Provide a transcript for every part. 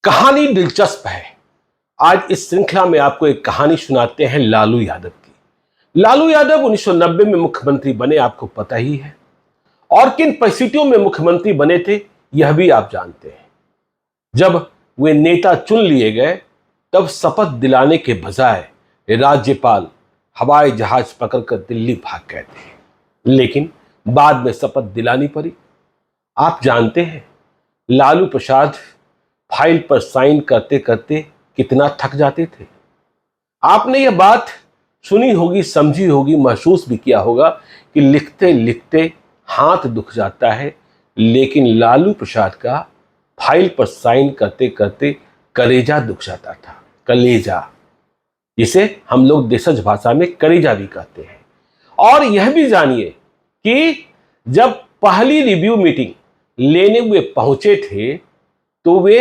कहानी दिलचस्प है। आज इस श्रृंखला में आपको एक कहानी सुनाते हैं लालू यादव की। लालू यादव 1990 में मुख्यमंत्री बने, आपको पता ही है। और किन परिस्थितियों में मुख्यमंत्री बने थे यह भी आप जानते हैं। जब वे नेता चुन लिए गए तब शपथ दिलाने के बजाय राज्यपाल हवाई जहाज पकड़कर दिल्ली भाग गए थे, लेकिन बाद में शपथ दिलानी पड़ी। आप जानते हैं लालू प्रसाद फाइल पर साइन करते करते कितना थक जाते थे। आपने यह बात सुनी होगी, समझी होगी, महसूस भी किया होगा कि लिखते लिखते हाथ दुख जाता है, लेकिन लालू प्रसाद का फाइल पर साइन करते करते कलेजा दुख जाता था। कलेजा, जिसे हम लोग देशज भाषा में कलेजा भी कहते हैं। और यह भी जानिए कि जब पहली रिव्यू मीटिंग लेने हुए पहुंचे थे तो वे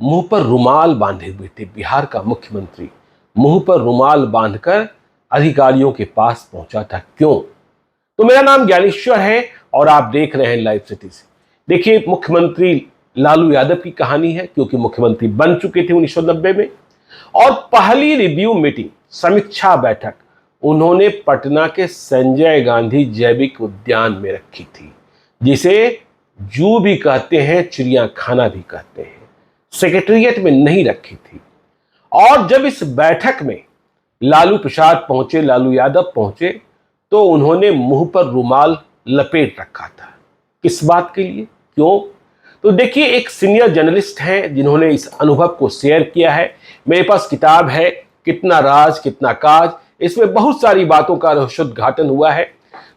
मुंह पर रुमाल बांधे हुए थे। बिहार का मुख्यमंत्री मुंह पर रुमाल बांधकर अधिकारियों के पास पहुंचा था। क्यों? तो मेरा नाम ज्ञानेश्वर है और आप देख रहे हैं लाइव सिटी से। देखिए, मुख्यमंत्री लालू यादव की कहानी है, क्योंकि मुख्यमंत्री बन चुके थे 1990 में। और पहली रिव्यू मीटिंग, समीक्षा बैठक, उन्होंने पटना के संजय गांधी जैविक उद्यान में रखी थी, जिसे जू भी कहते हैं, चिड़ियाखाना भी कहते हैं। सेक्रेटेरिएट में नहीं रखी थी। और जब इस बैठक में लालू प्रसाद पहुंचे, लालू यादव पहुंचे, तो उन्होंने मुंह पर रुमाल लपेट रखा था। किस बात के लिए, क्यों? तो देखिए, एक सीनियर जर्नलिस्ट हैं जिन्होंने इस अनुभव को शेयर किया है। मेरे पास किताब है, कितना राज कितना काज, इसमें बहुत सारी बातों का रहस्योद्घाटन हुआ है।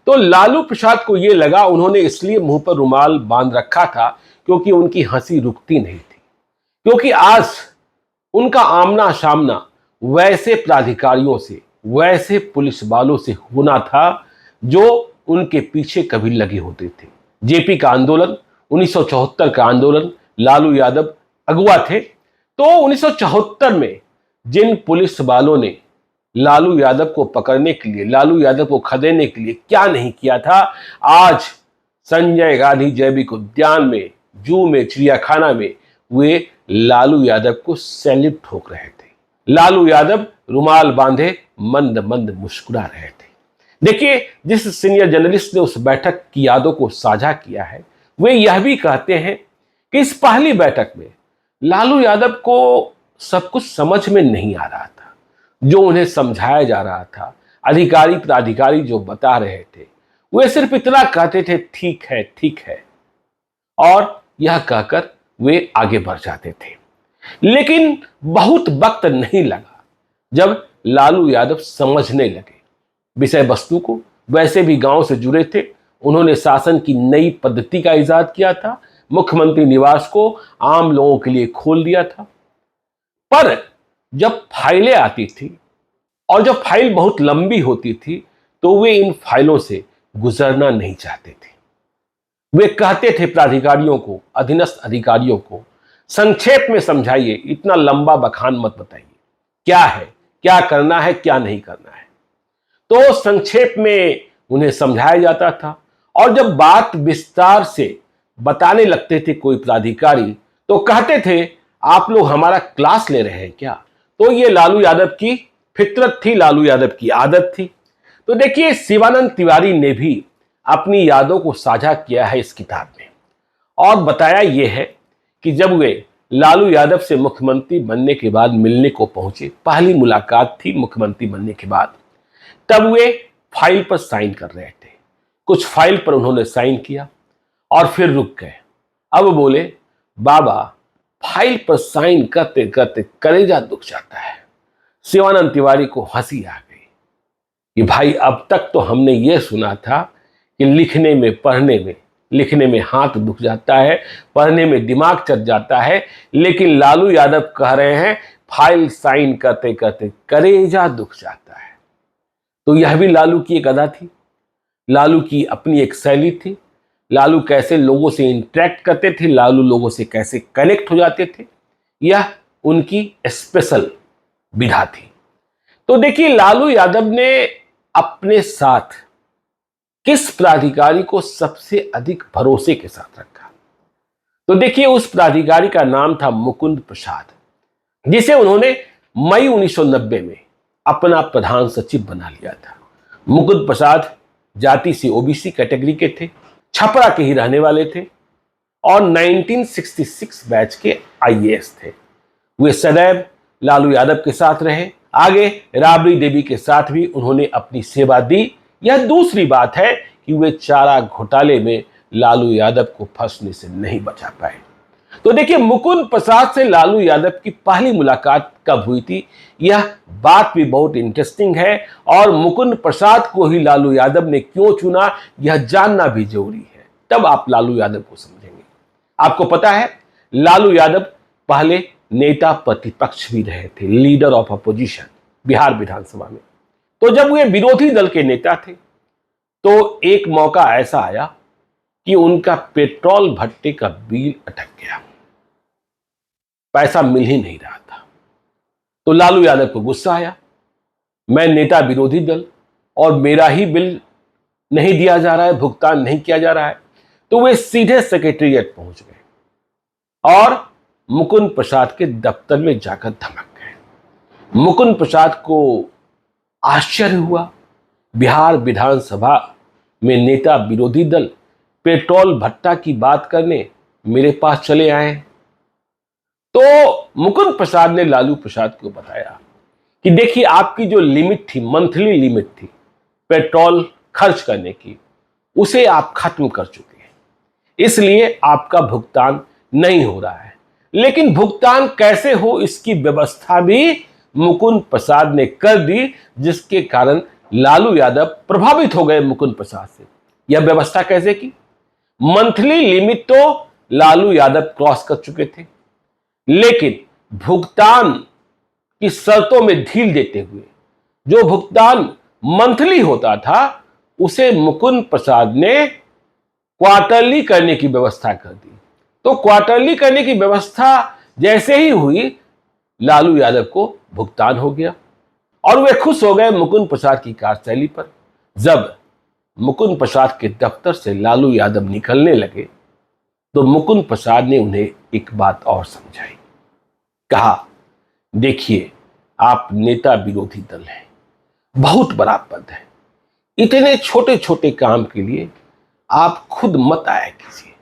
तो लालू प्रसाद को यह लगा, उन्होंने इसलिए मुंह पर रुमाल बांध रखा था क्योंकि उनकी हंसी रुकती नहीं थी। क्योंकि आज उनका आमना सामना वैसे प्राधिकारियों से, वैसे पुलिस वालों से होना था जो उनके पीछे कभी लगे होते थे। जेपी का आंदोलन, 1974 का आंदोलन, लालू यादव अगुआ थे। तो 1974 में जिन पुलिस वालों ने लालू यादव को पकड़ने के लिए, लालू यादव को खदेड़ने के लिए क्या नहीं किया था, आज संजय गांधी जैविक उद्यान में, जू में, चिड़ियाखाना में वे लालू यादव को सैल्यूट ठोक रहे थे। लालू यादव रुमाल बांधे मंद मंद मुस्कुरा रहे थे। देखिए, जिस सीनियर जर्नलिस्ट ने उस बैठक की यादों को साझा किया है, वे यह भी कहते हैं कि इस पहली बैठक में लालू यादव को सब कुछ समझ में नहीं आ रहा था। जो उन्हें समझाया जा रहा था, अधिकारी प्राधिकारी जो बता रहे थे, वे सिर्फ इतना कहते थे, ठीक है ठीक है, और यह कहकर वे आगे बढ़ जाते थे। लेकिन बहुत वक्त नहीं लगा जब लालू यादव समझने लगे विषय वस्तु को। वैसे भी गांव से जुड़े थे, उन्होंने शासन की नई पद्धति का इजाद किया था, मुख्यमंत्री निवास को आम लोगों के लिए खोल दिया था। पर जब फाइलें आती थी और जब फाइल बहुत लंबी होती थी तो वे इन फाइलों से गुजरना नहीं चाहते थे। वे कहते थे प्राधिकारियों को, अधीनस्थ अधिकारियों को, संक्षेप में समझाइए, इतना लंबा बखान मत बताइए, क्या है, क्या करना है, क्या नहीं करना है। तो संक्षेप में उन्हें समझाया जाता था। और जब बात विस्तार से बताने लगते थे कोई प्राधिकारी, तो कहते थे, आप लोग हमारा क्लास ले रहे हैं क्या? तो ये लालू यादव की फितरत थी, लालू यादव की आदत थी। तो देखिए, शिवानंद तिवारी ने भी अपनी यादों को साझा किया है इस किताब में, और बताया यह है कि जब वे लालू यादव से मुख्यमंत्री बनने के बाद मिलने को पहुंचे, पहली मुलाकात थी मुख्यमंत्री बनने के बाद, तब वे फाइल पर साइन कर रहे थे। कुछ फाइल पर उन्होंने साइन किया और फिर रुक गए। अब बोले, बाबा, फाइल पर साइन करते करते कलेजा दुख जाता है। शिवानंद तिवारी को हंसी आ गई कि भाई, अब तक तो हमने ये सुना था कि लिखने में, पढ़ने में, लिखने में हाथ दुख जाता है, पढ़ने में दिमाग चट जाता है, लेकिन लालू यादव कह रहे हैं फाइल साइन करते करते कलेजा दुख जाता है। तो यह भी लालू की एक अदा थी, लालू की अपनी एक शैली थी। लालू कैसे लोगों से इंटरेक्ट करते थे, लालू लोगों से कैसे कनेक्ट हो जाते थे, यह उनकी स्पेशल विधा थी। तो देखिए, लालू यादव ने अपने साथ किस प्राधिकारी को सबसे अधिक भरोसे के साथ रखा? तो देखिए, उस प्राधिकारी का नाम था मुकुंद प्रसाद, जिसे उन्होंने मई 1990 में अपना प्रधान सचिव बना लिया था। मुकुंद प्रसाद जाति से ओबीसी कैटेगरी के थे, छपरा के ही रहने वाले थे और 1966 बैच के आईएएस थे। वे सदैव लालू यादव के साथ रहे। आगे राबड़ी देवी के साथ भी उन्होंने अपनी सेवा दी। यह दूसरी बात है कि वे चारा घोटाले में लालू यादव को फंसने से नहीं बचा पाए। तो देखिए, मुकुंद प्रसाद से लालू यादव की पहली मुलाकात कब हुई थी, यह बात भी बहुत इंटरेस्टिंग है और मुकुंद प्रसाद को ही लालू यादव ने क्यों चुना, यह जानना भी जरूरी है। तब आप लालू यादव को समझेंगे। आपको पता है, लालू यादव पहले नेता प्रतिपक्ष भी रहे थे, लीडर ऑफ अपोजिशन बिहार विधानसभा में। तो जब वे विरोधी दल के नेता थे तो एक मौका ऐसा आया कि उनका पेट्रोल भट्टे का बिल अटक गया, पैसा मिल ही नहीं रहा था। तो लालू यादव को गुस्सा आया, मैं नेता विरोधी दल और मेरा ही बिल नहीं दिया जा रहा है, भुगतान नहीं किया जा रहा है। तो वे सीधे सेक्रेटेरिएट पहुंच गए और मुकुंद प्रसाद के दफ्तर में जाकर धमक गए। मुकुंद प्रसाद को आश्चर्य हुआ, बिहार विधानसभा में नेता विरोधी दल पेट्रोल भट्टा की बात करने मेरे पास चले आए। तो मुकुंद प्रसाद ने लालू प्रसाद को बताया कि देखिए, आपकी जो लिमिट थी, मंथली लिमिट थी पेट्रोल खर्च करने की, उसे आप खत्म कर चुके हैं, इसलिए आपका भुगतान नहीं हो रहा है। लेकिन भुगतान कैसे हो, इसकी व्यवस्था भी मुकुंद प्रसाद ने कर दी, जिसके कारण लालू यादव प्रभावित हो गए मुकुंद प्रसाद से। यह व्यवस्था कैसे की? मंथली लिमिट तो लालू यादव क्रॉस कर चुके थे, लेकिन भुगतान की शर्तों में ढील देते हुए जो भुगतान मंथली होता था उसे मुकुंद प्रसाद ने क्वार्टरली करने की व्यवस्था कर दी। तो क्वार्टरली करने की व्यवस्था जैसे ही हुई, लालू यादव को भुगतान हो गया और वे खुश हो गए मुकुंद प्रसाद की कार्यशैली पर। जब मुकुंद प्रसाद के दफ्तर से लालू यादव निकलने लगे तो मुकुंद प्रसाद ने उन्हें एक बात और समझाई। कहा, देखिए, आप नेता विरोधी दल हैं, बहुत बड़ा पद है, इतने छोटे छोटे काम के लिए आप खुद मत आया कीजिए,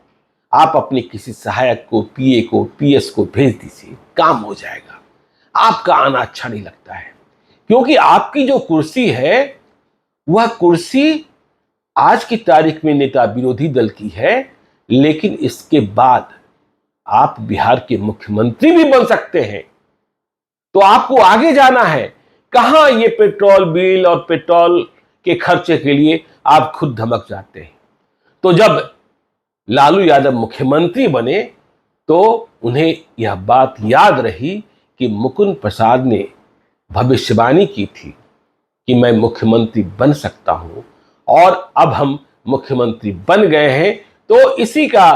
आप अपने किसी सहायक को, पीए को, पीएस को भेज दीजिए, काम हो जाएगा। आपका आना अच्छा नहीं लगता है, क्योंकि आपकी जो कुर्सी है वह कुर्सी आज की तारीख में नेता विरोधी दल की है, लेकिन इसके बाद आप बिहार के मुख्यमंत्री भी बन सकते हैं। तो आपको आगे जाना है। कहां ये पेट्रोल बिल और पेट्रोल के खर्चे के लिए आप खुद धमक जाते हैं। तो जब लालू यादव मुख्यमंत्री बने तो उन्हें यह बात याद रही कि मुकुंद प्रसाद ने भविष्यवाणी की थी कि मैं मुख्यमंत्री बन सकता हूं और अब हम मुख्यमंत्री बन गए हैं। तो इसी का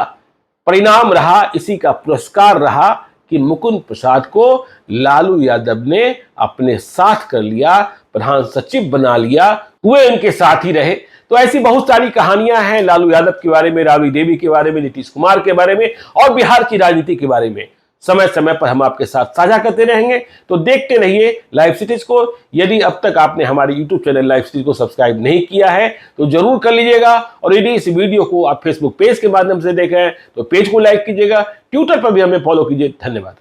परिणाम रहा, इसी का पुरस्कार रहा कि मुकुंद प्रसाद को लालू यादव ने अपने साथ कर लिया, प्रधान सचिव बना लिया, वे उनके साथ ही रहे। तो ऐसी बहुत सारी कहानियां हैं लालू यादव के बारे में, राबड़ी देवी के बारे में, नीतीश कुमार के बारे में और बिहार की राजनीति के बारे में समय समय पर हम आपके साथ साझा करते रहेंगे। तो देखते रहिए लाइव सिटीज को। यदि अब तक आपने हमारे यूट्यूब चैनल लाइव सिटीज को सब्सक्राइब नहीं किया है तो जरूर कर लीजिएगा, और यदि इस वीडियो को आप फेसबुक पेज के माध्यम से देख रहे हैं तो पेज को लाइक कीजिएगा, ट्विटर पर भी हमें फॉलो कीजिए। धन्यवाद।